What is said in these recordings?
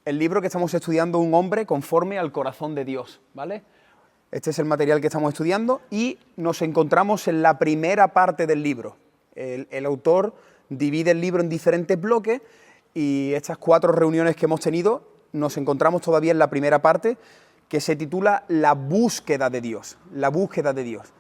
el libro que estamos estudiando, Un hombre conforme al corazón de Dios, ¿vale? Este es el material que estamos estudiando y nos encontramos en la primera parte del libro. El autor divide el libro en diferentes bloques y estas 4 reuniones que hemos tenido nos encontramos todavía en la primera parte, que se titula La búsqueda de Dios, la búsqueda de Dios.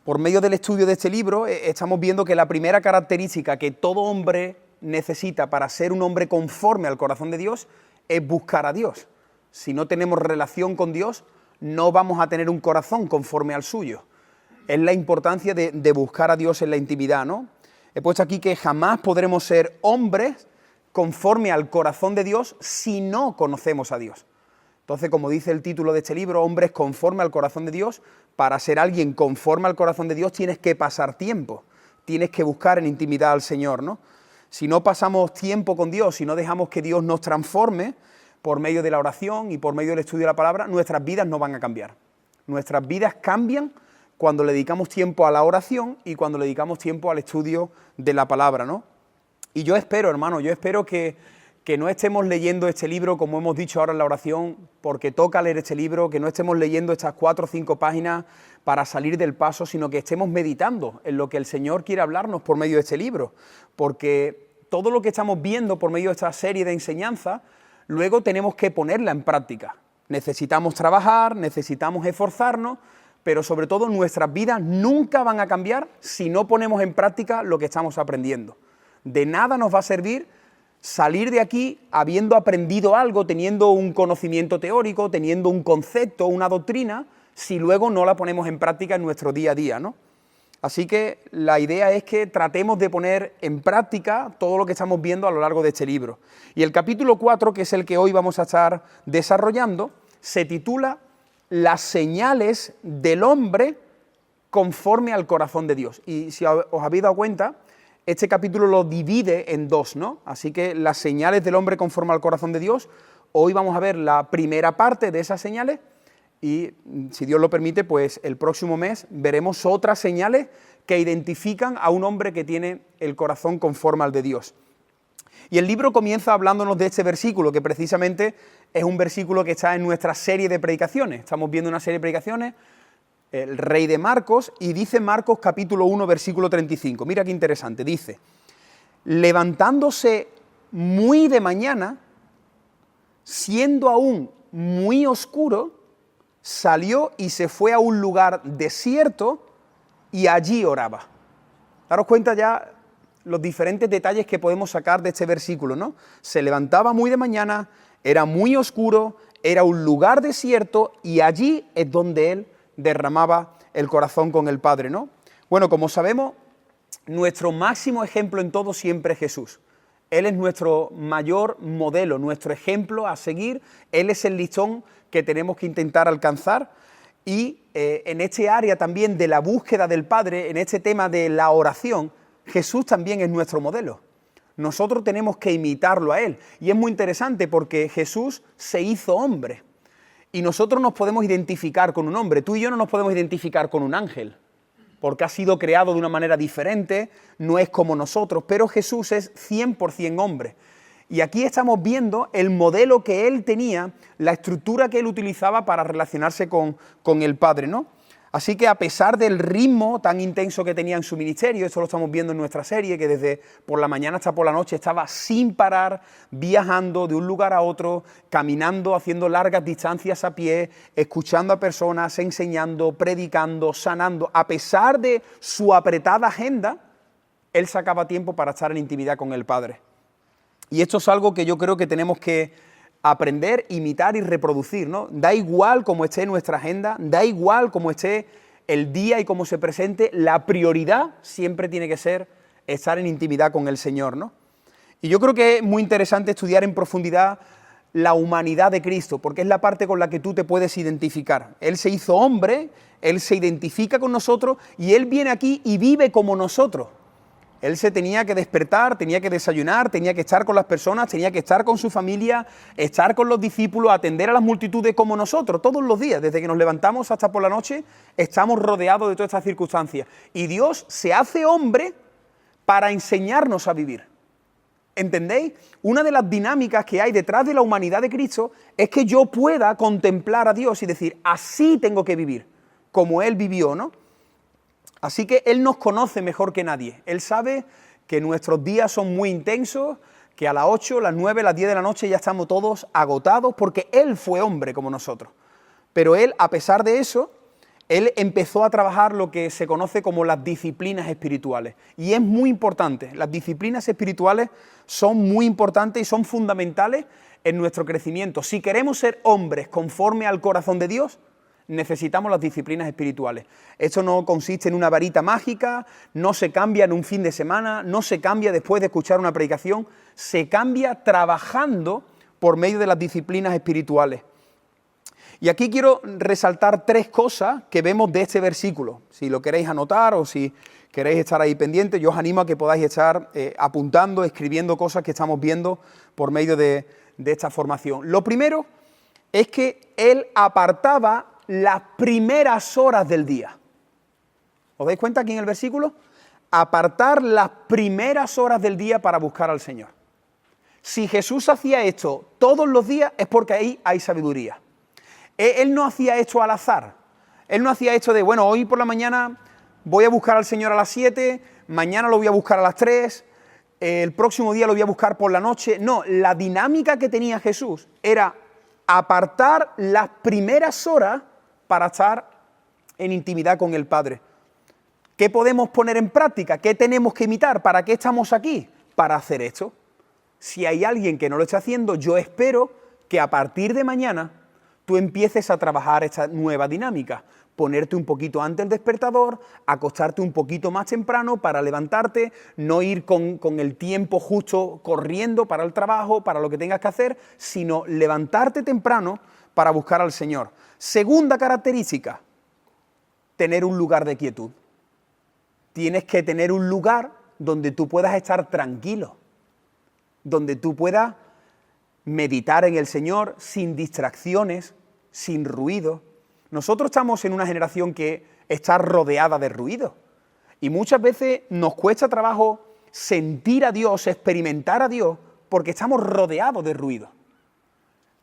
Por medio del estudio de este libro estamos viendo que la primera característica que todo hombre necesita para ser un hombre conforme al corazón de Dios es buscar a Dios. Si no tenemos relación con Dios, no vamos a tener un corazón conforme al suyo. Es la importancia de buscar a Dios en la intimidad, ¿no? He puesto aquí que jamás podremos ser hombres conforme al corazón de Dios si no conocemos a Dios. Entonces, como dice el título de este libro, hombres conforme al corazón de Dios, para ser alguien conforme al corazón de Dios tienes que pasar tiempo, tienes que buscar en intimidad al Señor, ¿no? Si no pasamos tiempo con Dios, si no dejamos que Dios nos transforme por medio de la oración y por medio del estudio de la palabra, nuestras vidas no van a cambiar. Nuestras vidas cambian cuando le dedicamos tiempo a la oración y cuando le dedicamos tiempo al estudio de la palabra, ¿no? Y yo espero, hermano, que no estemos leyendo este libro, como hemos dicho ahora en la oración, porque toca leer este libro, que no estemos leyendo estas 4 o 5 páginas para salir del paso, sino que estemos meditando en lo que el Señor quiere hablarnos por medio de este libro, porque todo lo que estamos viendo por medio de esta serie de enseñanzas, luego tenemos que ponerla en práctica. Necesitamos trabajar, necesitamos esforzarnos, pero sobre todo nuestras vidas nunca van a cambiar si no ponemos en práctica lo que estamos aprendiendo. De nada nos va a servir salir de aquí habiendo aprendido algo, teniendo un conocimiento teórico, teniendo un concepto, una doctrina, si luego no la ponemos en práctica en nuestro día a día, ¿no? Así que la idea es que tratemos de poner en práctica todo lo que estamos viendo a lo largo de este libro. Y el capítulo 4, que es el que hoy vamos a estar desarrollando, se titula Las señales del hombre conforme al corazón de Dios. Y si os habéis dado cuenta, este capítulo lo divide en 2, ¿no? Así que las señales del hombre conforme al corazón de Dios, hoy vamos a ver la primera parte de esas señales y, si Dios lo permite, pues el próximo mes veremos otras señales que identifican a un hombre que tiene el corazón conforme al de Dios. Y el libro comienza hablándonos de este versículo, que precisamente es un versículo que está en nuestra serie de predicaciones. Estamos viendo una serie de predicaciones, el rey de Marcos, y dice Marcos capítulo 1, versículo 35. Mira qué interesante, dice: levantándose muy de mañana, siendo aún muy oscuro, salió y se fue a un lugar desierto y allí oraba. Daros cuenta ya los diferentes detalles que podemos sacar de este versículo, ¿no? Se levantaba muy de mañana, era muy oscuro, era un lugar desierto y allí es donde él derramaba el corazón con el Padre, ¿no? Bueno, como sabemos, nuestro máximo ejemplo en todo siempre es Jesús. Él es nuestro mayor modelo, nuestro ejemplo a seguir. Él es el listón que tenemos que intentar alcanzar. Y en este área también de la búsqueda del Padre, en este tema de la oración, Jesús también es nuestro modelo. Nosotros tenemos que imitarlo a Él. Y es muy interesante porque Jesús se hizo hombre. Y nosotros nos podemos identificar con un hombre. Tú y yo no nos podemos identificar con un ángel, porque ha sido creado de una manera diferente, no es como nosotros, pero Jesús es 100% hombre. Y aquí estamos viendo el modelo que Él tenía, la estructura que Él utilizaba para relacionarse con el Padre, ¿no? Así que a pesar del ritmo tan intenso que tenía en su ministerio, esto lo estamos viendo en nuestra serie, que desde por la mañana hasta por la noche estaba sin parar, viajando de un lugar a otro, caminando, haciendo largas distancias a pie, escuchando a personas, enseñando, predicando, sanando. A pesar de su apretada agenda, Él sacaba tiempo para estar en intimidad con el Padre. Y esto es algo que yo creo que tenemos que aprender, imitar y reproducir, ¿no? Da igual cómo esté nuestra agenda, da igual cómo esté el día y cómo se presente, la prioridad siempre tiene que ser estar en intimidad con el Señor, ¿no? Y yo creo que es muy interesante estudiar en profundidad la humanidad de Cristo, porque es la parte con la que tú te puedes identificar. Él se hizo hombre, Él se identifica con nosotros y Él viene aquí y vive como nosotros. Él se tenía que despertar, tenía que desayunar, tenía que estar con las personas, tenía que estar con su familia, estar con los discípulos, atender a las multitudes como nosotros, todos los días, desde que nos levantamos hasta por la noche, estamos rodeados de todas estas circunstancias. Y Dios se hace hombre para enseñarnos a vivir. ¿Entendéis? Una de las dinámicas que hay detrás de la humanidad de Cristo es que yo pueda contemplar a Dios y decir, así tengo que vivir, como Él vivió, ¿no? Así que Él nos conoce mejor que nadie. Él sabe que nuestros días son muy intensos, que a las 8, las 9, las 10 de la noche ya estamos todos agotados, porque Él fue hombre como nosotros. Pero Él, a pesar de eso, Él empezó a trabajar lo que se conoce como las disciplinas espirituales. Y es muy importante. Las disciplinas espirituales son muy importantes y son fundamentales en nuestro crecimiento. Si queremos ser hombres conforme al corazón de Dios, necesitamos las disciplinas espirituales. Esto no consiste en una varita mágica, no se cambia en un fin de semana, no se cambia después de escuchar una predicación, se cambia trabajando por medio de las disciplinas espirituales. Y aquí quiero resaltar 3 cosas que vemos de este versículo. Si lo queréis anotar o si queréis estar ahí pendientes, yo os animo a que podáis estar apuntando, escribiendo cosas que estamos viendo por medio de esta formación. Lo primero es que Él apartaba las primeras horas del día. ¿Os dais cuenta aquí en el versículo? Apartar las primeras horas del día para buscar al Señor. Si Jesús hacía esto todos los días es porque ahí hay sabiduría. Él no hacía esto al azar. Él no hacía esto de, bueno, hoy por la mañana voy a buscar al Señor a las 7, mañana lo voy a buscar a las 3, el próximo día lo voy a buscar por la noche. No, la dinámica que tenía Jesús era apartar las primeras horas para estar en intimidad con el Padre. ¿Qué podemos poner en práctica? ¿Qué tenemos que imitar? ¿Para qué estamos aquí? Para hacer esto. Si hay alguien que no lo está haciendo, yo espero que a partir de mañana tú empieces a trabajar esta nueva dinámica. Ponerte un poquito antes del despertador, acostarte un poquito más temprano para levantarte, no ir con el tiempo justo corriendo para el trabajo, para lo que tengas que hacer, sino levantarte temprano para buscar al Señor. Segunda característica, tener un lugar de quietud. Tienes que tener un lugar donde tú puedas estar tranquilo, donde tú puedas meditar en el Señor sin distracciones, sin ruido. Nosotros estamos en una generación que está rodeada de ruido y muchas veces nos cuesta trabajo sentir a Dios, experimentar a Dios, porque estamos rodeados de ruido.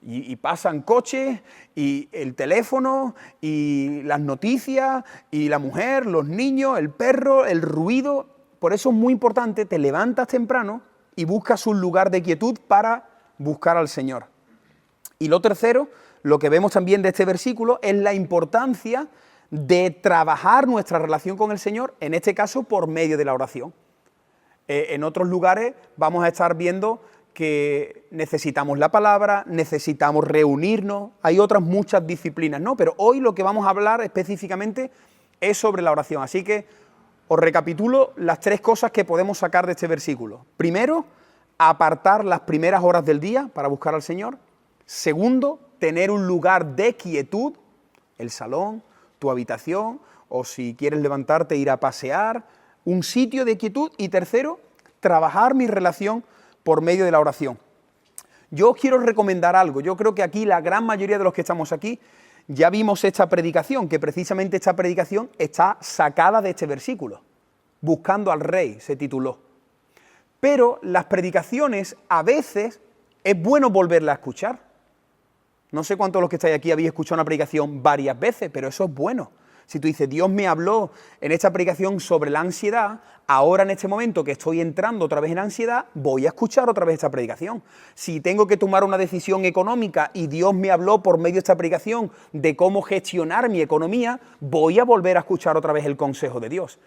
Y pasan coches, y el teléfono, y las noticias, y la mujer, los niños, el perro, el ruido. Por eso es muy importante, te levantas temprano y buscas un lugar de quietud para buscar al Señor. Y lo tercero, lo que vemos también de este versículo, es la importancia de trabajar nuestra relación con el Señor, en este caso por medio de la oración. En otros lugares vamos a estar viendo que necesitamos la palabra, necesitamos reunirnos, hay otras muchas disciplinas, ¿no? Pero hoy lo que vamos a hablar específicamente es sobre la oración. Así que os recapitulo las 3 cosas que podemos sacar de este versículo. Primero, apartar las primeras horas del día para buscar al Señor. Segundo, tener un lugar de quietud, el salón, tu habitación, o si quieres levantarte, ir a pasear, un sitio de quietud. Y tercero, trabajar mi relación por medio de la oración. Yo os quiero recomendar algo. Yo creo que aquí la gran mayoría de los que estamos aquí ya vimos esta predicación, que precisamente esta predicación está sacada de este versículo. Buscando al Rey se tituló. Pero las predicaciones a veces es bueno volverlas a escuchar. No sé cuántos de los que estáis aquí habéis escuchado una predicación varias veces, pero eso es bueno. Si tú dices, Dios me habló en esta predicación sobre la ansiedad, ahora en este momento que estoy entrando otra vez en ansiedad, voy a escuchar otra vez esta predicación. Si tengo que tomar una decisión económica y Dios me habló por medio de esta predicación de cómo gestionar mi economía, voy a volver a escuchar otra vez el consejo de Dios.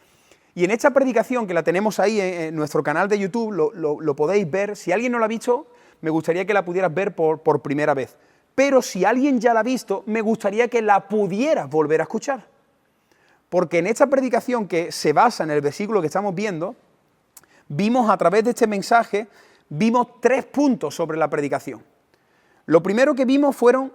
Y en esta predicación, que la tenemos ahí en nuestro canal de YouTube, lo podéis ver. Si alguien no la ha visto, me gustaría que la pudieras ver por primera vez. Pero si alguien ya la ha visto, me gustaría que la pudieras volver a escuchar. Porque en esta predicación, que se basa en el versículo que estamos viendo, vimos a través de este mensaje, vimos 3 puntos sobre la predicación. Lo primero que vimos fueron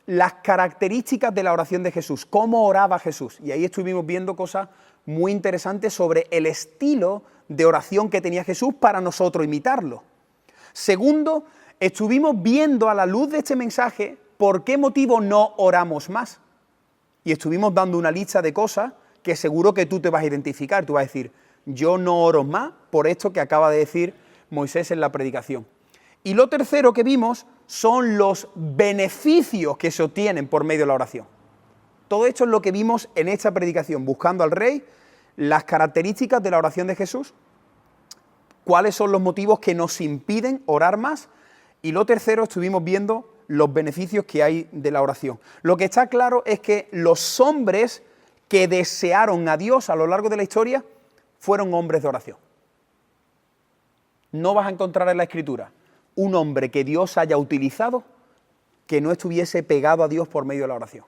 las características de la oración de Jesús, cómo oraba Jesús. Y ahí estuvimos viendo cosas muy interesantes sobre el estilo de oración que tenía Jesús para nosotros imitarlo. Segundo, estuvimos viendo a la luz de este mensaje por qué motivo no oramos más. Y estuvimos dando una lista de cosas que seguro que tú te vas a identificar. Tú vas a decir, yo no oro más por esto que acaba de decir Moisés en la predicación. Y lo tercero que vimos son los beneficios que se obtienen por medio de la oración. Todo esto es lo que vimos en esta predicación, buscando al Rey, las características de la oración de Jesús, cuáles son los motivos que nos impiden orar más, y lo tercero estuvimos viendo los beneficios que hay de la oración. Lo que está claro es que los hombres que desearon a Dios a lo largo de la historia fueron hombres de oración. No vas a encontrar en la Escritura un hombre que Dios haya utilizado que no estuviese pegado a Dios por medio de la oración.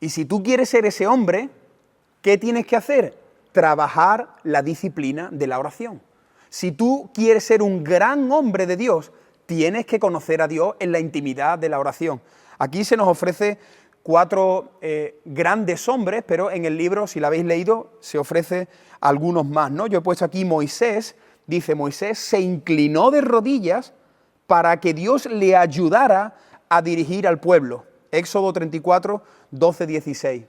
Y si tú quieres ser ese hombre, ¿qué tienes que hacer? Trabajar la disciplina de la oración. Si tú quieres ser un gran hombre de Dios, tienes que conocer a Dios en la intimidad de la oración. Aquí se nos ofrece 4 grandes hombres, pero en el libro, si lo habéis leído, se ofrece algunos más, ¿no? Yo he puesto aquí Moisés. Dice, Moisés se inclinó de rodillas para que Dios le ayudara a dirigir al pueblo. Éxodo 34, 12, 16.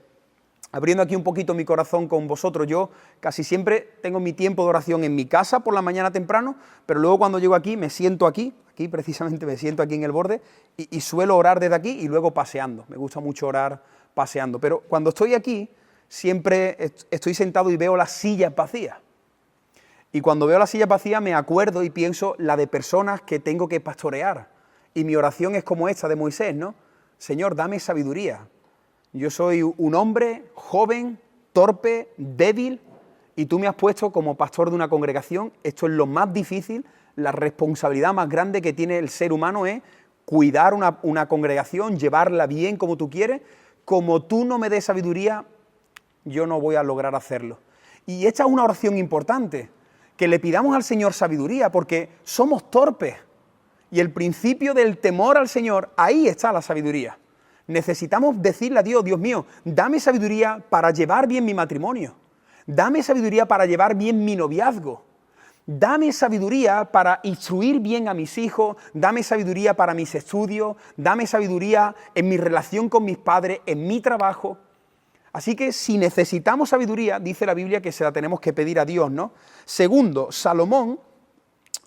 Abriendo aquí un poquito mi corazón con vosotros, yo casi siempre tengo mi tiempo de oración en mi casa por la mañana temprano, pero luego cuando llego aquí me siento aquí precisamente me siento aquí en el borde y suelo orar desde aquí y luego paseando. Me gusta mucho orar paseando, pero cuando estoy aquí siempre estoy sentado y veo las sillas vacías. Y cuando veo la silla vacía me acuerdo y pienso la de personas que tengo que pastorear. Y mi oración es como esta de Moisés, ¿no? Señor, dame sabiduría. Yo soy un hombre joven, torpe, débil, y tú me has puesto como pastor de una congregación. Esto es lo más difícil, la responsabilidad más grande que tiene el ser humano es cuidar una congregación, llevarla bien como tú quieres. Como tú no me des sabiduría, yo no voy a lograr hacerlo. Y esta es una oración importante, que le pidamos al Señor sabiduría, porque somos torpes. Y el principio del temor al Señor, ahí está la sabiduría. Necesitamos decirle a Dios, Dios mío, dame sabiduría para llevar bien mi matrimonio. Dame sabiduría para llevar bien mi noviazgo. Dame sabiduría para instruir bien a mis hijos. Dame sabiduría para mis estudios. Dame sabiduría en mi relación con mis padres, en mi trabajo. Así que si necesitamos sabiduría, dice la Biblia que se la tenemos que pedir a Dios, ¿no? Segundo, Salomón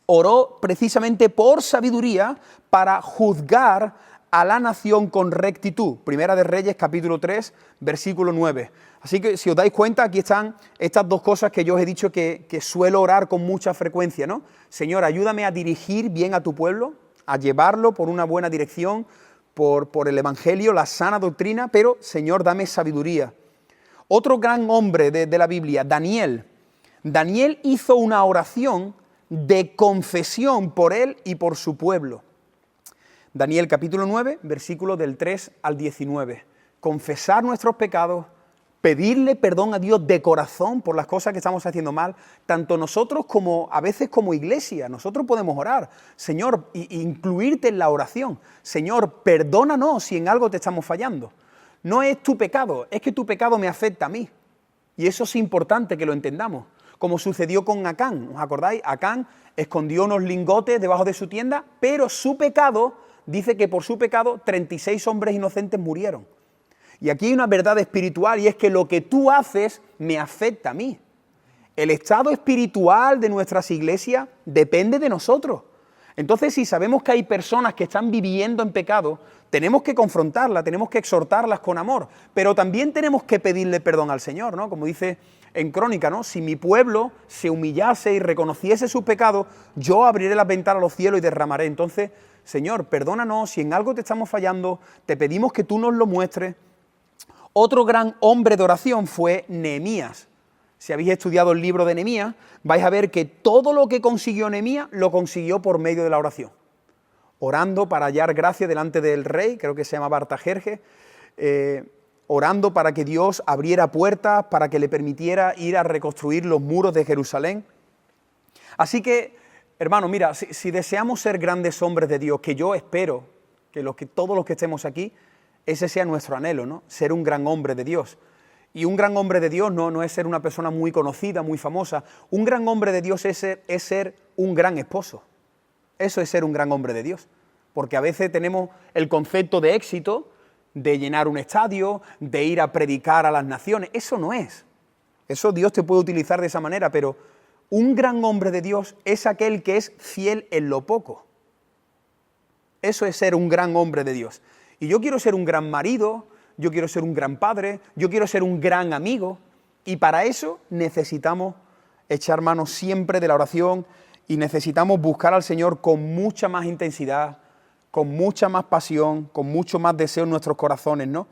oró precisamente por sabiduría para juzgar a la nación con rectitud. Primera de Reyes, capítulo 3, versículo 9. Así que si os dais cuenta, aquí están estas dos cosas que yo os he dicho que suelo orar con mucha frecuencia, ¿no? Señor, ayúdame a dirigir bien a tu pueblo, a llevarlo por una buena dirección, por el Evangelio, la sana doctrina, pero, Señor, dame sabiduría. Otro gran hombre de la Biblia, Daniel. Daniel hizo una oración de confesión por él y por su pueblo. Daniel capítulo 9, versículos del 3 al 19. Confesar nuestros pecados, pedirle perdón a Dios de corazón por las cosas que estamos haciendo mal, tanto nosotros como a veces como iglesia, nosotros podemos orar, Señor, incluirte en la oración, Señor, perdónanos si en algo te estamos fallando. No es tu pecado, es que tu pecado me afecta a mí. Y eso es importante que lo entendamos, como sucedió con Acán, ¿os acordáis? Acán escondió unos lingotes debajo de su tienda, pero su pecado, dice que por su pecado 36 hombres inocentes murieron. Y aquí hay una verdad espiritual y es que lo que tú haces me afecta a mí. El estado espiritual de nuestras iglesias depende de nosotros. Entonces, si sabemos que hay personas que están viviendo en pecado, tenemos que confrontarlas, tenemos que exhortarlas con amor, pero también tenemos que pedirle perdón al Señor, ¿no? Como dice en Crónica, ¿no? Si mi pueblo se humillase y reconociese sus pecados, yo abriré las ventanas a los cielos y derramaré. Entonces, Señor, perdónanos, si en algo te estamos fallando, te pedimos que tú nos lo muestres. Otro gran hombre de oración fue Nehemías. Si habéis estudiado el libro de Nehemías, vais a ver que todo lo que consiguió Nehemías lo consiguió por medio de la oración. Orando para hallar gracia delante del rey, creo que se llamaba Artajerjes, orando para que Dios abriera puertas, para que le permitiera ir a reconstruir los muros de Jerusalén. Así que, hermano, mira, si deseamos ser grandes hombres de Dios, que yo espero que todos los que estemos aquí, ese sea nuestro anhelo, ¿no? Ser un gran hombre de Dios. Y un gran hombre de Dios no es ser una persona muy conocida, muy famosa. Un gran hombre de Dios es ser un gran esposo. Eso es ser un gran hombre de Dios. Porque a veces tenemos el concepto de éxito, de llenar un estadio, de ir a predicar a las naciones. Eso no es. Eso Dios te puede utilizar de esa manera, pero Un gran hombre de Dios es aquel que es fiel en lo poco. Eso es ser un gran hombre de Dios. Y yo quiero ser un gran marido, yo quiero ser un gran padre, yo quiero ser un gran amigo. Y para eso necesitamos echar mano siempre de la oración y necesitamos buscar al Señor con mucha más intensidad, con mucha más pasión, con mucho más deseo en nuestros corazones, ¿no?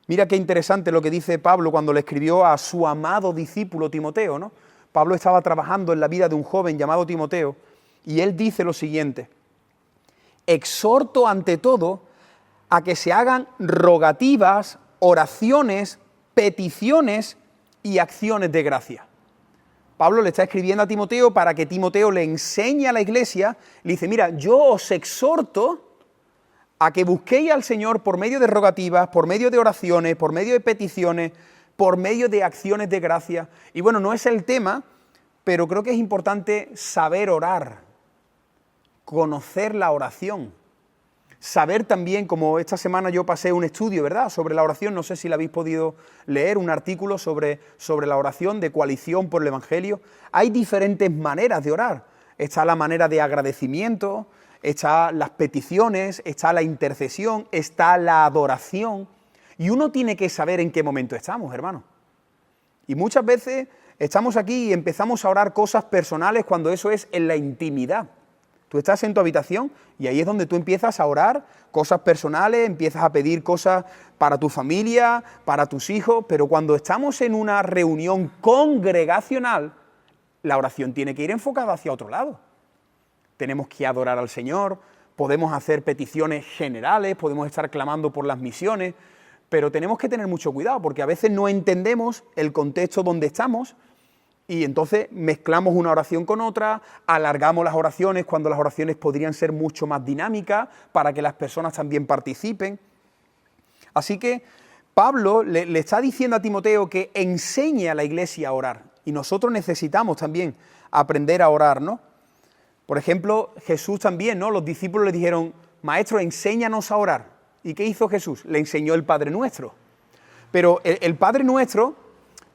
Mira qué interesante lo que dice Pablo cuando le escribió a su amado discípulo Timoteo, ¿no? Pablo estaba trabajando en la vida de un joven llamado Timoteo y él dice lo siguiente: exhorto ante todo a que se hagan rogativas, oraciones, peticiones y acciones de gracia. Pablo le está escribiendo a Timoteo para que Timoteo le enseñe a la iglesia, le dice, mira, yo os exhorto a que busquéis al Señor por medio de rogativas, por medio de oraciones, por medio de peticiones, por medio de acciones de gracia. Y bueno, no es el tema, pero creo que es importante saber orar, conocer la oración, saber también, como esta semana yo pasé un estudio, ¿verdad?, sobre la oración, no sé si la habéis podido leer, un artículo sobre la oración de Coalición por el Evangelio. Hay diferentes maneras de orar. Está la manera de agradecimiento, está las peticiones, está la intercesión, está la adoración. Y uno tiene que saber en qué momento estamos, hermano. Y muchas veces estamos aquí y empezamos a orar cosas personales cuando eso es en la intimidad. Tú estás en tu habitación y ahí es donde tú empiezas a orar cosas personales, empiezas a pedir cosas para tu familia, para tus hijos, pero cuando estamos en una reunión congregacional, la oración tiene que ir enfocada hacia otro lado. Tenemos que adorar al Señor, podemos hacer peticiones generales, podemos estar clamando por las misiones, pero tenemos que tener mucho cuidado porque a veces no entendemos el contexto donde estamos y entonces mezclamos una oración con otra, alargamos las oraciones cuando las oraciones podrían ser mucho más dinámicas para que las personas también participen. Así que Pablo le está diciendo a Timoteo que enseñe a la iglesia a orar y nosotros necesitamos también aprender a orar, ¿no? Por ejemplo, Jesús también, ¿no? Los discípulos le dijeron, Maestro, enséñanos a orar. ¿Y qué hizo Jesús? Le enseñó el Padre Nuestro. Pero el Padre Nuestro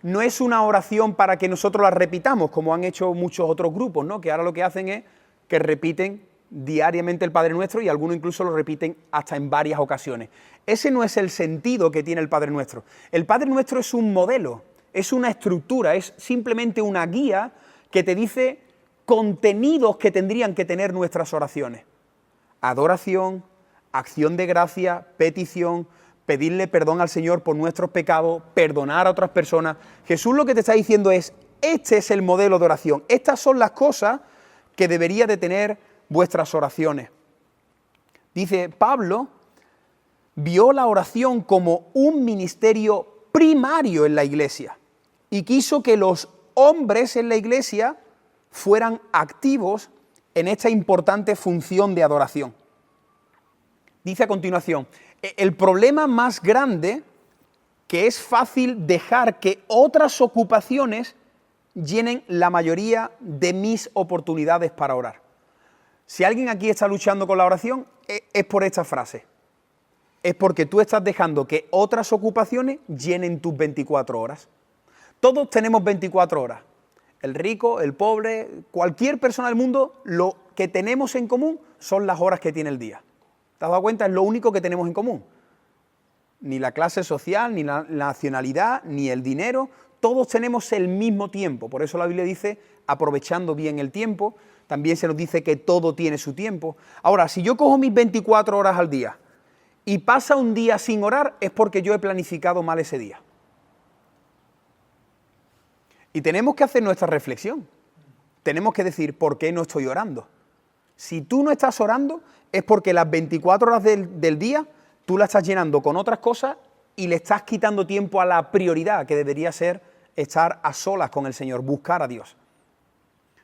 no es una oración para que nosotros la repitamos, como han hecho muchos otros grupos, ¿no? Que ahora lo que hacen es que repiten diariamente el Padre Nuestro y algunos incluso lo repiten hasta en varias ocasiones. Ese no es el sentido que tiene el Padre Nuestro. El Padre Nuestro es un modelo, es una estructura, es simplemente una guía que te dice contenidos que tendrían que tener nuestras oraciones. Adoración, acción de gracia, petición, pedirle perdón al Señor por nuestros pecados, perdonar a otras personas. Jesús lo que te está diciendo es, este es el modelo de oración, estas son las cosas que debería de tener vuestras oraciones. Dice, Pablo vio la oración como un ministerio primario en la iglesia y quiso que los hombres en la iglesia fueran activos en esta importante función de adoración. Dice a continuación, el problema más grande que es fácil dejar que otras ocupaciones llenen la mayoría de mis oportunidades para orar. Si alguien aquí está luchando con la oración, es por esta frase. Es porque tú estás dejando que otras ocupaciones llenen tus 24 horas. Todos tenemos 24 horas. El rico, el pobre, cualquier persona del mundo, lo que tenemos en común son las horas que tiene el día. ¿Te has dado cuenta? Es lo único que tenemos en común. Ni la clase social, ni la nacionalidad, ni el dinero, todos tenemos el mismo tiempo. Por eso la Biblia dice, aprovechando bien el tiempo, también se nos dice que todo tiene su tiempo. Ahora, si yo cojo mis 24 horas al día y pasa un día sin orar, es porque yo he planificado mal ese día. Y tenemos que hacer nuestra reflexión. Tenemos que decir, ¿por qué no estoy orando? Si tú no estás orando, es porque las 24 horas del día tú las estás llenando con otras cosas y le estás quitando tiempo a la prioridad, que debería ser estar a solas con el Señor, buscar a Dios.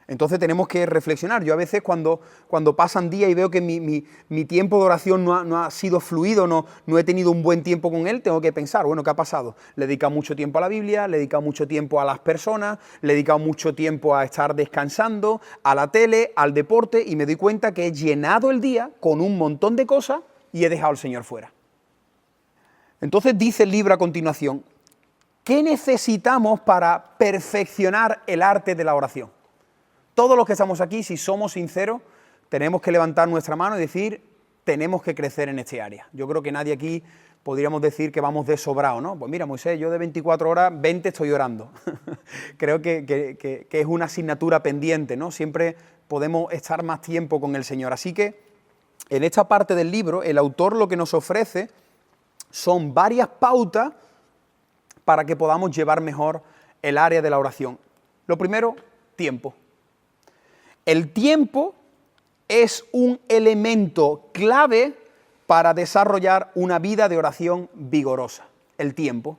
Entonces tenemos que reflexionar. Yo a veces cuando pasan días y veo que mi tiempo de oración no ha sido fluido, no he tenido un buen tiempo con Él, tengo que pensar, bueno, ¿qué ha pasado? Le he dedicado mucho tiempo a la Biblia, le he dedicado mucho tiempo a las personas, le he dedicado mucho tiempo a estar descansando, a la tele, al deporte, y me doy cuenta que he llenado el día con un montón de cosas y he dejado al Señor fuera. Entonces dice el libro a continuación, ¿qué necesitamos para perfeccionar el arte de la oración? Todos los que estamos aquí, si somos sinceros, tenemos que levantar nuestra mano y decir, tenemos que crecer en este área. Yo creo que nadie aquí podríamos decir que vamos de sobrado, ¿no? Pues mira, Moisés, yo de 24 horas, 20 estoy orando. Creo que es una asignatura pendiente, ¿no? Siempre podemos estar más tiempo con el Señor. Así que en esta parte del libro, el autor lo que nos ofrece son varias pautas para que podamos llevar mejor el área de la oración. Lo primero, tiempo. El tiempo es un elemento clave para desarrollar una vida de oración vigorosa. El tiempo.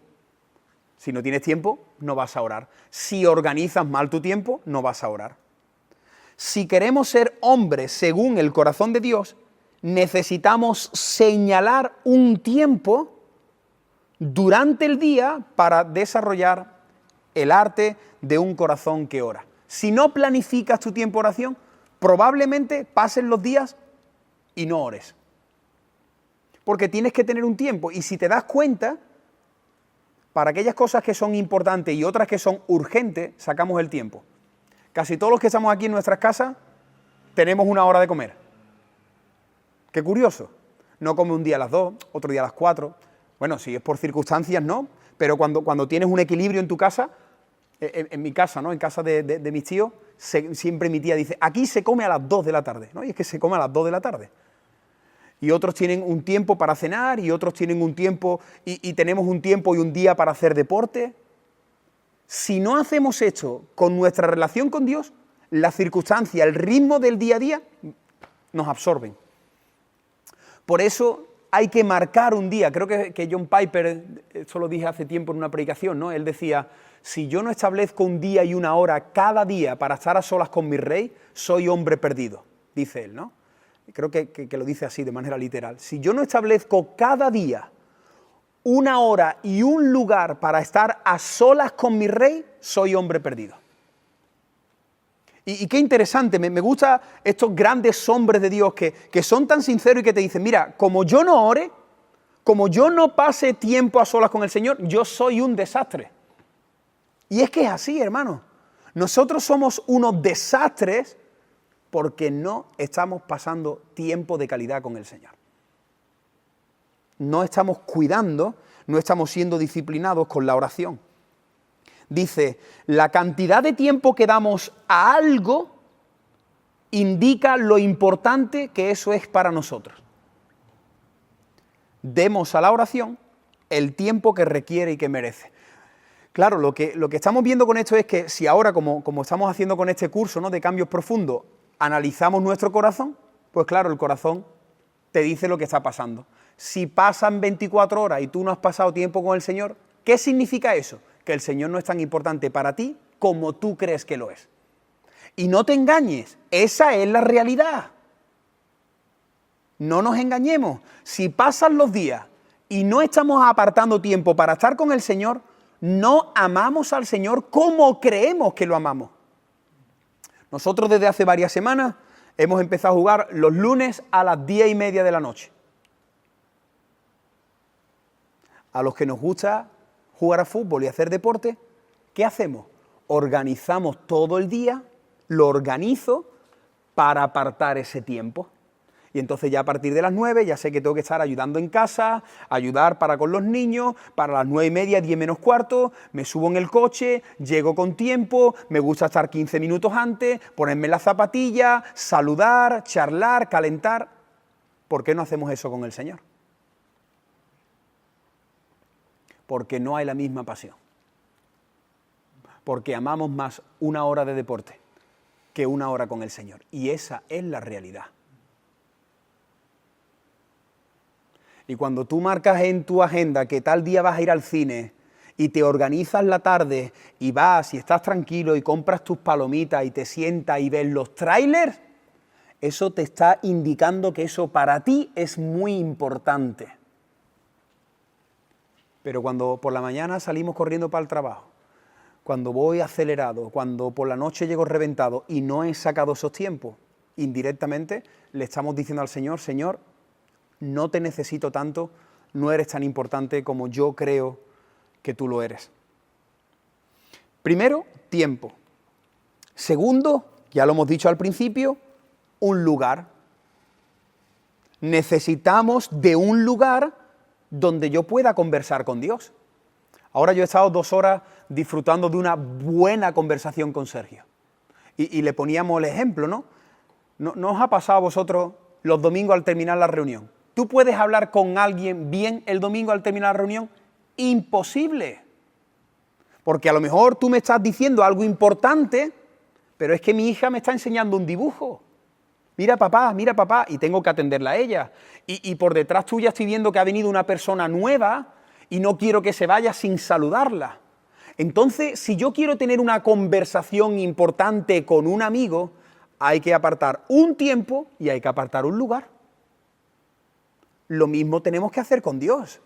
Si no tienes tiempo, no vas a orar. Si organizas mal tu tiempo, no vas a orar. Si queremos ser hombres según el corazón de Dios, necesitamos señalar un tiempo durante el día para desarrollar el arte de un corazón que ora. Si no planificas tu tiempo de oración, probablemente pasen los días y no ores. Porque tienes que tener un tiempo, y si te das cuenta, para aquellas cosas que son importantes y otras que son urgentes, sacamos el tiempo. Casi todos los que estamos aquí en nuestras casas tenemos una hora de comer. Qué curioso. No come un día a las 2, otro día a las 4. Bueno, si es por circunstancias, no. Pero cuando tienes un equilibrio en tu casa, en mi casa, ¿no? En casa de mis tíos, siempre mi tía dice, aquí se come a las 2 de la tarde, ¿no? Y es que se come a las 2 de la tarde. Y otros tienen un tiempo para cenar, y otros tienen un tiempo, y tenemos un tiempo y un día para hacer deporte. Si no hacemos esto con nuestra relación con Dios, la circunstancia, el ritmo del día a día nos absorben. Por eso hay que marcar un día. Creo que John Piper, esto lo dije hace tiempo en una predicación, ¿no? Él decía, si yo no establezco un día y una hora cada día para estar a solas con mi rey, soy hombre perdido, dice él, ¿no? Creo que lo dice así, de manera literal. Si yo no establezco cada día una hora y un lugar para estar a solas con mi rey, soy hombre perdido. Y qué interesante, me gustan estos grandes hombres de Dios que son tan sinceros y que te dicen, mira, como yo no ore, como yo no pase tiempo a solas con el Señor, yo soy un desastre. Y es que es así, hermano. Nosotros somos unos desastres porque no estamos pasando tiempo de calidad con el Señor. No estamos cuidando, no estamos siendo disciplinados con la oración. Dice, la cantidad de tiempo que damos a algo indica lo importante que eso es para nosotros. Demos a la oración el tiempo que requiere y que merece. Claro, lo que estamos viendo con esto es que si ahora, como estamos haciendo con este curso, ¿no?, de cambios profundos, analizamos nuestro corazón, pues claro, el corazón te dice lo que está pasando. Si pasan 24 horas y tú no has pasado tiempo con el Señor, ¿qué significa eso? Que el Señor no es tan importante para ti como tú crees que lo es. Y no te engañes, esa es la realidad. No nos engañemos. Si pasan los días y no estamos apartando tiempo para estar con el Señor, no amamos al Señor como creemos que lo amamos. Nosotros desde hace varias semanas hemos empezado a jugar los lunes a las 10:30 de la noche. A los que nos gusta jugar a fútbol y hacer deporte, ¿qué hacemos? Organizamos todo el día, lo organizo para apartar ese tiempo. Y entonces ya a partir de las 9 ya sé que tengo que estar ayudando en casa, ayudar para con los niños, para las 9:30, 10 menos cuarto, me subo en el coche, llego con tiempo, me gusta estar 15 minutos antes, ponerme la zapatilla, saludar, charlar, calentar. ¿Por qué no hacemos eso con el Señor? Porque no hay la misma pasión. Porque amamos más una hora de deporte que una hora con el Señor. Y esa es la realidad. Y cuando tú marcas en tu agenda que tal día vas a ir al cine y te organizas la tarde y vas y estás tranquilo y compras tus palomitas y te sientas y ves los trailers, eso te está indicando que eso para ti es muy importante. Pero cuando por la mañana salimos corriendo para el trabajo, cuando voy acelerado, cuando por la noche llego reventado y no he sacado esos tiempos, indirectamente le estamos diciendo al Señor, Señor, no te necesito tanto, no eres tan importante como yo creo que tú lo eres. Primero, tiempo. Segundo, Ya lo hemos dicho al principio, un lugar. Necesitamos de un lugar donde yo pueda conversar con Dios. Ahora yo he estado 2 horas disfrutando de una buena conversación con Sergio. Y le poníamos el ejemplo, ¿no? ¿No os ha pasado a vosotros los domingos al terminar la reunión? ¿Tú puedes hablar con alguien bien el domingo al terminar la reunión? Imposible. Porque a lo mejor tú me estás diciendo algo importante, pero es que mi hija me está enseñando un dibujo. Mira papá, y tengo que atenderla a ella. Y por detrás tuya estoy viendo que ha venido una persona nueva y no quiero que se vaya sin saludarla. Entonces, si yo quiero tener una conversación importante con un amigo, hay que apartar un tiempo y hay que apartar un lugar. Lo mismo tenemos que hacer con Dios.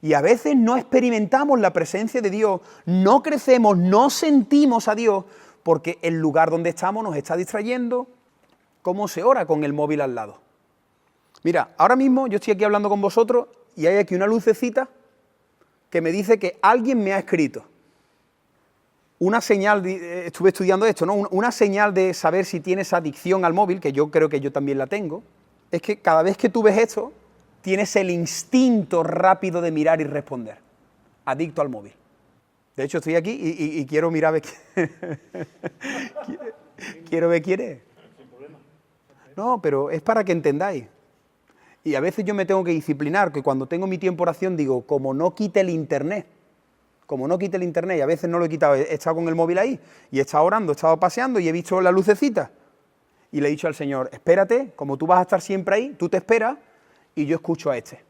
Y a veces no experimentamos la presencia de Dios, no crecemos, no sentimos a Dios, porque el lugar donde estamos nos está distrayendo. ¿Cómo se ora con el móvil al lado? Mira, ahora mismo yo estoy aquí hablando con vosotros y hay aquí una lucecita que me dice que alguien me ha escrito. Una señal, estuve estudiando esto, ¿no? Una señal de saber si tienes adicción al móvil, que yo creo que yo también la tengo, es que cada vez que tú ves esto, tienes el instinto rápido de mirar y responder. Adicto al móvil. De hecho, estoy aquí y quiero mirar a ver quiero ver quién es. No, pero es para que entendáis. Y a veces yo me tengo que disciplinar, que cuando tengo mi tiempo de oración digo, como no quite el internet, y a veces no lo he quitado, he estado con el móvil ahí, y he estado orando, he estado paseando y he visto la lucecita. Y le he dicho al Señor, espérate, como tú vas a estar siempre ahí, tú te esperas, y yo escucho a este.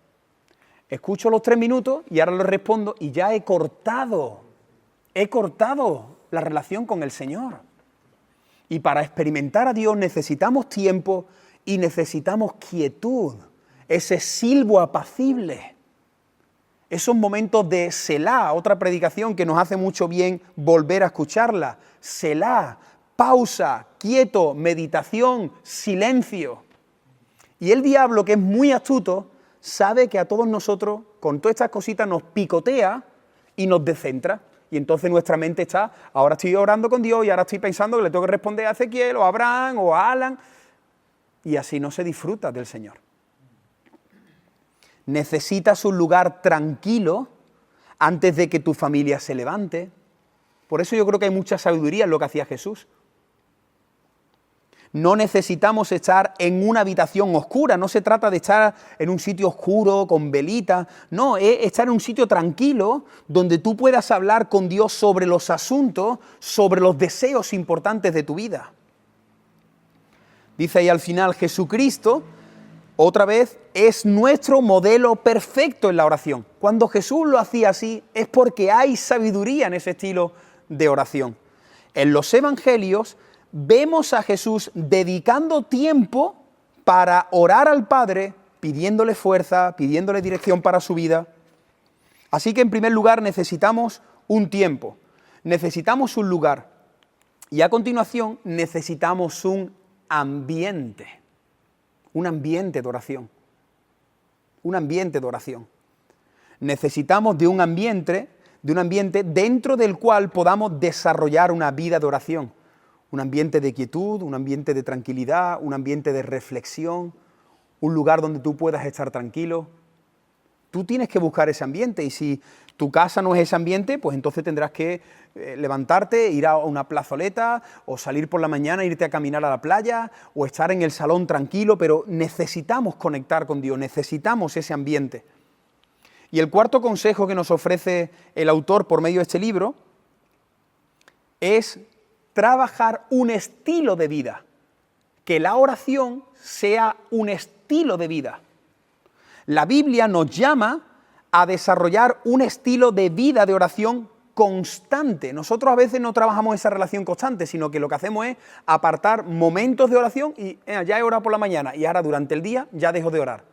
Escucho los 3 minutos y ahora le respondo, y ya he cortado la relación con el Señor. Y para experimentar a Dios necesitamos tiempo y necesitamos quietud, ese silbo apacible, esos momentos de Selah, otra predicación que nos hace mucho bien volver a escucharla. Selah, pausa, quieto, meditación, silencio. Y el diablo, que es muy astuto, sabe que a todos nosotros, con todas estas cositas, nos picotea y nos descentra. Y entonces nuestra mente está, ahora estoy orando con Dios y ahora estoy pensando que le tengo que responder a Ezequiel o a Abraham o a Alan. Y así no se disfruta del Señor. Necesitas un lugar tranquilo antes de que tu familia se levante. Por eso yo creo que hay mucha sabiduría en lo que hacía Jesús. No necesitamos estar en una habitación oscura, no se trata de estar en un sitio oscuro, con velitas, no, es estar en un sitio tranquilo, donde tú puedas hablar con Dios sobre los asuntos, sobre los deseos importantes de tu vida. Dice ahí al final, Jesucristo, otra vez, es nuestro modelo perfecto en la oración. Cuando Jesús lo hacía así, es porque hay sabiduría en ese estilo de oración. En los evangelios vemos a Jesús dedicando tiempo para orar al Padre, pidiéndole fuerza, pidiéndole dirección para su vida. Así que en primer lugar necesitamos un tiempo, necesitamos un lugar y a continuación necesitamos un ambiente de oración, un ambiente de oración. Necesitamos de un ambiente dentro del cual podamos desarrollar una vida de oración. Un ambiente de quietud, un ambiente de tranquilidad, un ambiente de reflexión, un lugar donde tú puedas estar tranquilo. Tú tienes que buscar ese ambiente y si tu casa no es ese ambiente, pues entonces tendrás que levantarte, ir a una plazoleta o salir por la mañana, irte a caminar a la playa o estar en el salón tranquilo, pero necesitamos conectar con Dios, necesitamos ese ambiente. Y el cuarto consejo que nos ofrece el autor por medio de este libro es trabajar un estilo de vida, que la oración sea un estilo de vida. La Biblia nos llama a desarrollar un estilo de vida de oración constante. Nosotros a veces no trabajamos esa relación constante, sino que lo que hacemos es apartar momentos de oración y ya he orado por la mañana y ahora durante el día ya dejo de orar.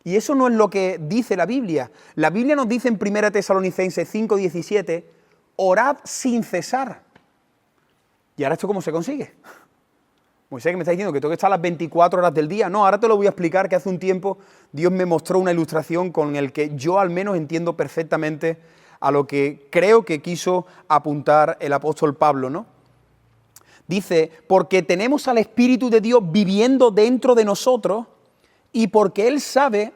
Y eso no es lo que dice la Biblia. La Biblia nos dice en 1 Tesalonicenses 5:17, orad sin cesar. ¿Y ahora esto cómo se consigue? Moisés, que me está diciendo que tengo que estar las 24 horas del día. No, ahora te lo voy a explicar, que hace un tiempo Dios me mostró una ilustración con el que yo al menos entiendo perfectamente a lo que creo que quiso apuntar el apóstol Pablo, ¿no? Dice, porque tenemos al Espíritu de Dios viviendo dentro de nosotros y porque Él sabe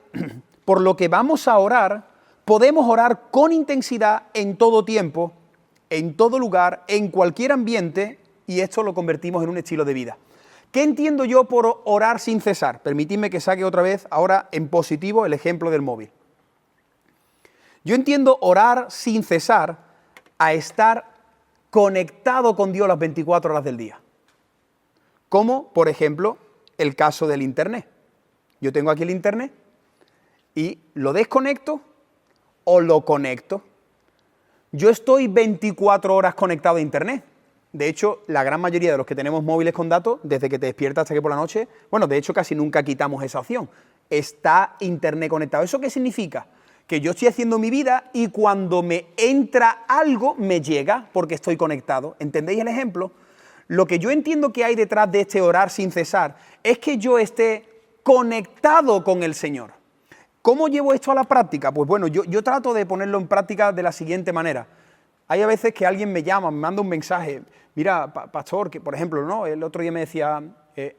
por lo que vamos a orar, podemos orar con intensidad en todo tiempo, en todo lugar, en cualquier ambiente, y esto lo convertimos en un estilo de vida. ¿Qué entiendo yo por orar sin cesar? Permitidme que saque otra vez, ahora en positivo, el ejemplo del móvil. Yo entiendo orar sin cesar a estar conectado con Dios las 24 horas del día. Como, por ejemplo, el caso del Internet. Yo tengo aquí el Internet y lo desconecto o lo conecto. Yo estoy 24 horas conectado a Internet. De hecho, la gran mayoría de los que tenemos móviles con datos, desde que te despiertas hasta que por la noche, bueno, de hecho casi nunca quitamos esa opción. Está Internet conectado. ¿Eso qué significa? Que yo estoy haciendo mi vida y cuando me entra algo, me llega porque estoy conectado. ¿Entendéis el ejemplo? Lo que yo entiendo que hay detrás de este orar sin cesar es que yo esté conectado con el Señor. ¿Cómo llevo esto a la práctica? Pues bueno, yo trato de ponerlo en práctica de la siguiente manera. Hay a veces que alguien me llama, me manda un mensaje, mira, pastor, que por ejemplo, ¿no? El otro día me decía,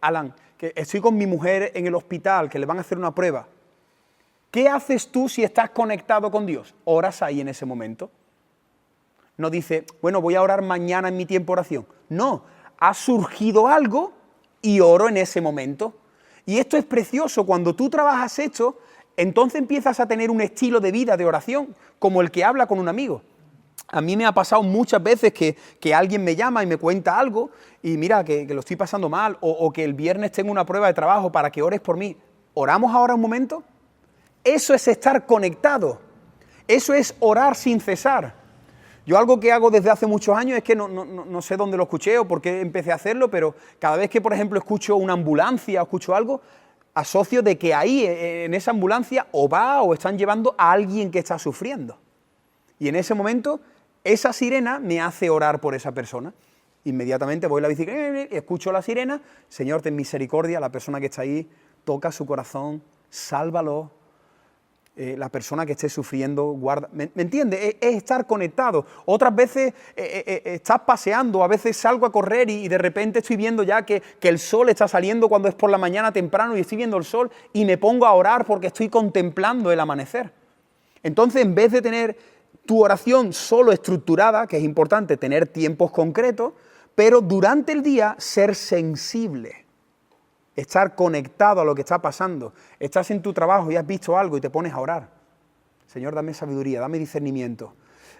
Alan, que estoy con mi mujer en el hospital, que le van a hacer una prueba. ¿Qué haces tú si estás conectado con Dios? ¿Oras ahí en ese momento? No dice, bueno, voy a orar mañana en mi tiempo de oración. No, ha surgido algo y oro en ese momento. Y esto es precioso, cuando tú trabajas esto, entonces empiezas a tener un estilo de vida de oración, como el que habla con un amigo. A mí me ha pasado muchas veces que alguien me llama y me cuenta algo y mira, que lo estoy pasando mal o que el viernes tengo una prueba de trabajo para que ores por mí. ¿Oramos ahora un momento? Eso es estar conectado. Eso es orar sin cesar. Yo algo que hago desde hace muchos años es que no sé dónde lo escuché o por qué empecé a hacerlo, pero cada vez que, por ejemplo, escucho una ambulancia o escucho algo, asocio de que ahí, en esa ambulancia, o va o están llevando a alguien que está sufriendo. Y en ese momento, esa sirena me hace orar por esa persona. Inmediatamente voy a la bicicleta, escucho la sirena, Señor, ten misericordia, la persona que está ahí, toca su corazón, sálvalo. La persona que esté sufriendo, guarda. ¿Me entiendes? Es estar conectado. Otras veces estás paseando, a veces salgo a correr y de repente estoy viendo ya que el sol está saliendo cuando es por la mañana temprano y estoy viendo el sol y me pongo a orar porque estoy contemplando el amanecer. Entonces, en vez de tener tu oración solo estructurada, que es importante tener tiempos concretos, pero durante el día ser sensible. Estar conectado a lo que está pasando. Estás en tu trabajo y has visto algo y te pones a orar. Señor, dame sabiduría, dame discernimiento,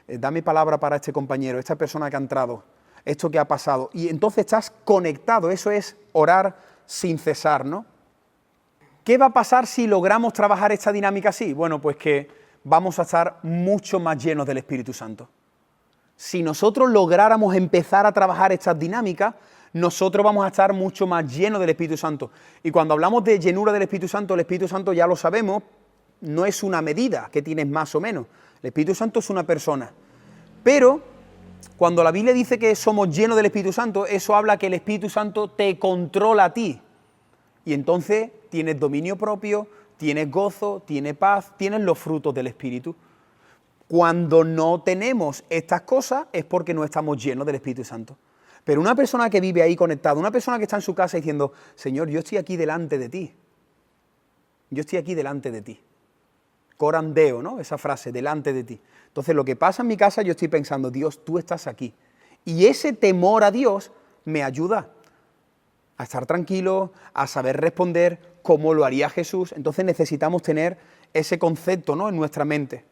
dame palabra para este compañero, esta persona que ha entrado, esto que ha pasado. Y entonces estás conectado, eso es orar sin cesar, ¿no? ¿Qué va a pasar si logramos trabajar esta dinámica así? Bueno, pues que vamos a estar mucho más llenos del Espíritu Santo. Si nosotros lográramos empezar a trabajar estas dinámicas, nosotros vamos a estar mucho más llenos del Espíritu Santo. Y cuando hablamos de llenura del Espíritu Santo ya lo sabemos, no es una medida que tienes más o menos. El Espíritu Santo es una persona. Pero cuando la Biblia dice que somos llenos del Espíritu Santo, eso habla que el Espíritu Santo te controla a ti. Y entonces tienes dominio propio, tienes gozo, tienes paz, tienes los frutos del Espíritu. Cuando no tenemos estas cosas es porque no estamos llenos del Espíritu Santo. Pero una persona que vive ahí conectada, una persona que está en su casa diciendo, Señor, yo estoy aquí delante de ti. Yo estoy aquí delante de ti. Corandeo, ¿no? Esa frase, delante de ti. Entonces, lo que pasa en mi casa, yo estoy pensando, Dios, tú estás aquí. Y ese temor a Dios me ayuda a estar tranquilo, a saber responder como lo haría Jesús. Entonces, necesitamos tener ese concepto, ¿no?, en nuestra mente.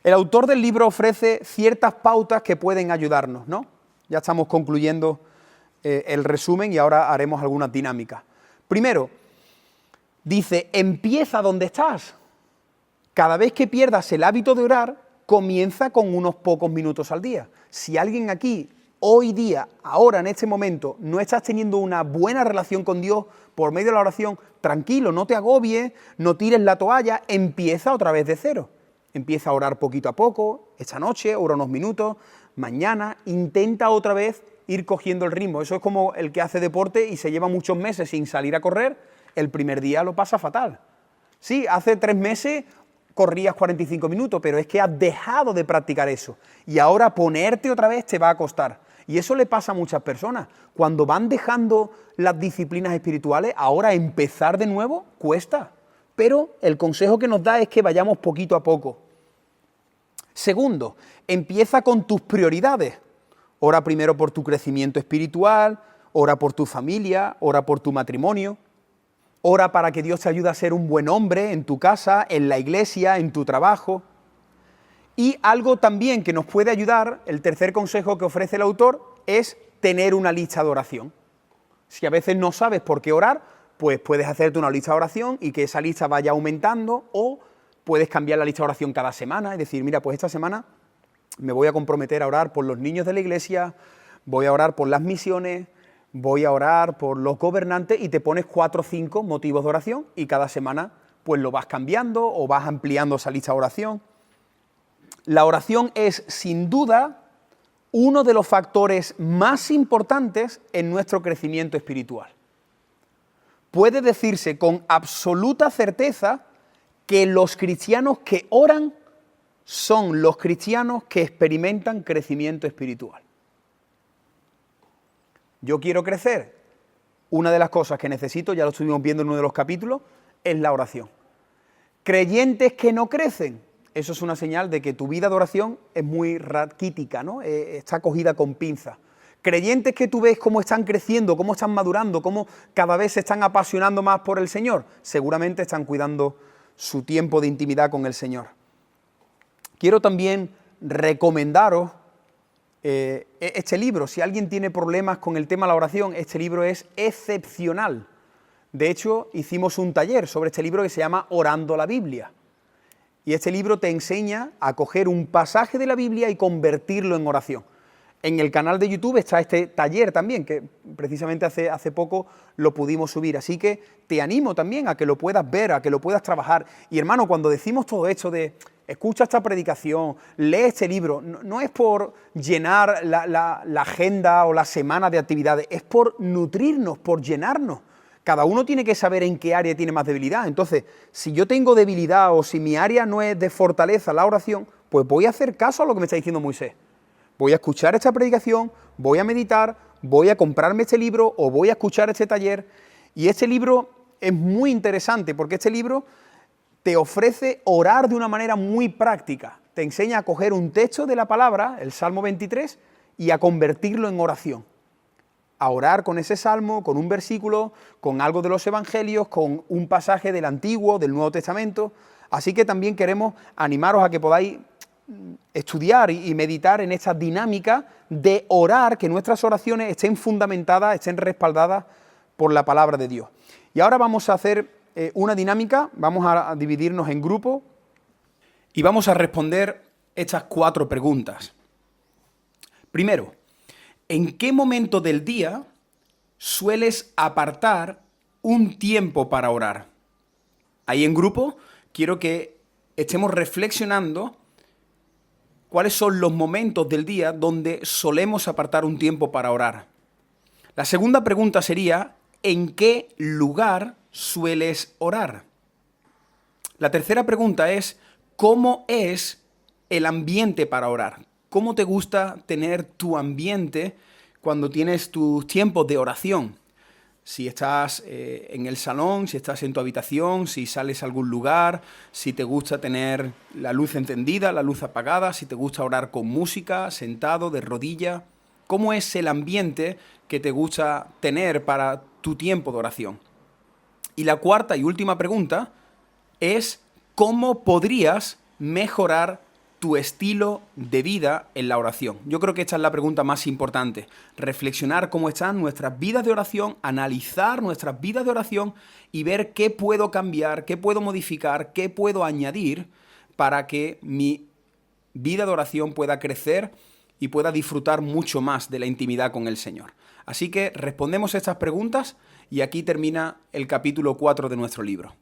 El autor del libro ofrece ciertas pautas que pueden ayudarnos, ¿no? Ya estamos concluyendo el resumen y ahora haremos algunas dinámicas. Primero, dice, empieza donde estás. Cada vez que pierdas el hábito de orar, comienza con unos pocos minutos al día. Si alguien aquí, hoy día, ahora en este momento, no estás teniendo una buena relación con Dios por medio de la oración, tranquilo, no te agobies, no tires la toalla, empieza otra vez de cero. Empieza a orar poquito a poco, esta noche, ora unos minutos, mañana, intenta otra vez ir cogiendo el ritmo. Eso es como el que hace deporte y se lleva muchos meses sin salir a correr, el primer día lo pasa fatal. Sí, hace 3 meses corrías 45 minutos, pero es que has dejado de practicar eso. Y ahora ponerte otra vez te va a costar. Y eso le pasa a muchas personas. Cuando van dejando las disciplinas espirituales, ahora empezar de nuevo cuesta. Pero el consejo que nos da es que vayamos poquito a poco. Segundo, empieza con tus prioridades. Ora primero por tu crecimiento espiritual, ora por tu familia, ora por tu matrimonio. Ora para que Dios te ayude a ser un buen hombre en tu casa, en la iglesia, en tu trabajo. Y algo también que nos puede ayudar, el tercer consejo que ofrece el autor, es tener una lista de oración. Si a veces no sabes por qué orar, pues puedes hacerte una lista de oración y que esa lista vaya aumentando, o puedes cambiar la lista de oración cada semana y decir, mira, pues esta semana me voy a comprometer a orar por los niños de la iglesia, voy a orar por las misiones, voy a orar por los gobernantes, y te pones 4 o 5 motivos de oración y cada semana pues lo vas cambiando o vas ampliando esa lista de oración. La oración es, sin duda, uno de los factores más importantes en nuestro crecimiento espiritual. Puede decirse con absoluta certeza que los cristianos que oran son los cristianos que experimentan crecimiento espiritual. Yo quiero crecer. Una de las cosas que necesito, ya lo estuvimos viendo en uno de los capítulos, es la oración. Creyentes que no crecen, eso es una señal de que tu vida de oración es muy raquítica, ¿no? Está cogida con pinzas. Creyentes que tú ves cómo están creciendo, cómo están madurando, cómo cada vez se están apasionando más por el Señor, seguramente están cuidando su tiempo de intimidad con el Señor. Quiero también recomendaros este libro. Si alguien tiene problemas con el tema de la oración, este libro es excepcional. De hecho, hicimos un taller sobre este libro que se llama Orando la Biblia. Y este libro te enseña a coger un pasaje de la Biblia y convertirlo en oración. En el canal de YouTube está este taller también, que precisamente hace poco lo pudimos subir. Así que te animo también a que lo puedas ver, a que lo puedas trabajar. Y hermano, cuando decimos todo esto de escucha esta predicación, lee este libro, no es por llenar la agenda o la semana de actividades, es por nutrirnos, por llenarnos. Cada uno tiene que saber en qué área tiene más debilidad. Entonces, si yo tengo debilidad o si mi área no es de fortaleza la oración, pues voy a hacer caso a lo que me está diciendo Moisés. Voy a escuchar esta predicación, voy a meditar, voy a comprarme este libro o voy a escuchar este taller. Y este libro es muy interesante porque este libro te ofrece orar de una manera muy práctica. Te enseña a coger un texto de la palabra, el Salmo 23, y a convertirlo en oración. A orar con ese salmo, con un versículo, con algo de los evangelios, con un pasaje del Antiguo, del Nuevo Testamento. Así que también queremos animaros a que podáis estudiar y meditar en esta dinámica de orar, que nuestras oraciones estén fundamentadas, estén respaldadas por la palabra de Dios. Y ahora vamos a hacer una dinámica, vamos a dividirnos en grupos y vamos a responder estas 4 preguntas. Primero, ¿en qué momento del día sueles apartar un tiempo para orar? Ahí en grupo quiero que estemos reflexionando cuáles son los momentos del día donde solemos apartar un tiempo para orar. La segunda pregunta sería, ¿en qué lugar sueles orar? La tercera pregunta es, ¿cómo es el ambiente para orar? ¿Cómo te gusta tener tu ambiente cuando tienes tus tiempos de oración? Si estás en el salón, si estás en tu habitación, si sales a algún lugar, si te gusta tener la luz encendida, la luz apagada, si te gusta orar con música, sentado, de rodillas. ¿Cómo es el ambiente que te gusta tener para tu tiempo de oración? Y la cuarta y última pregunta es, ¿cómo podrías mejorar tu estilo de vida en la oración? Yo creo que esta es la pregunta más importante. Reflexionar cómo están nuestras vidas de oración, analizar nuestras vidas de oración y ver qué puedo cambiar, qué puedo modificar, qué puedo añadir para que mi vida de oración pueda crecer y pueda disfrutar mucho más de la intimidad con el Señor. Así que respondemos estas preguntas y aquí termina el capítulo 4 de nuestro libro.